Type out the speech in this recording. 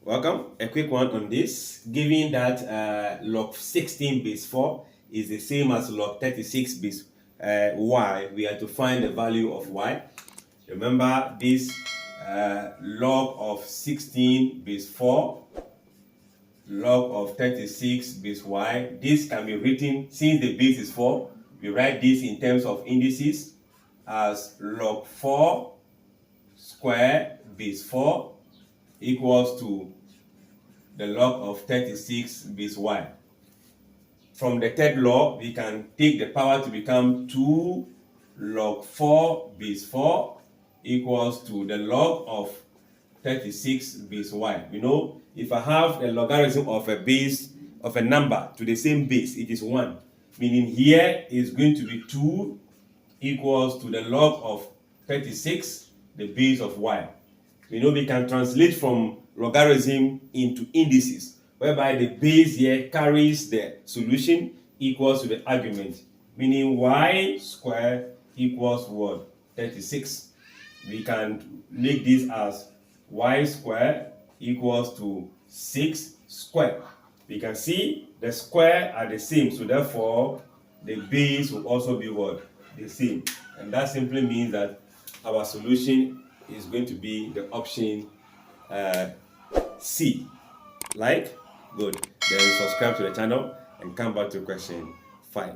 Welcome. A quick one on this. Given that log 16 base 4 is the same as log 36 base y, we are to find the value of y. Remember this log of 16 base 4, log of 36 base y. This can be written, since the base is 4, we write this in terms of indices as log 4 square base 4 equals to the log of 36 base y. From the third law, we can take the power to become 2 log 4 base 4 equals to the log of 36 base y. You know, if I have a logarithm of a base of a number to the same base, it is 1. Meaning here is going to be 2 equals to the log of 36, the base of y. You know, we can translate from logarithm into indices, whereby the base here carries the solution equals to the argument, meaning y squared equals what? 36. We can make this as y squared equals to 6 squared. We can see the square are the same, so therefore the base will also be what? The same. And that simply means that our solution is going to be the option C. Like? Good. Then subscribe to the channel and come back to question 5.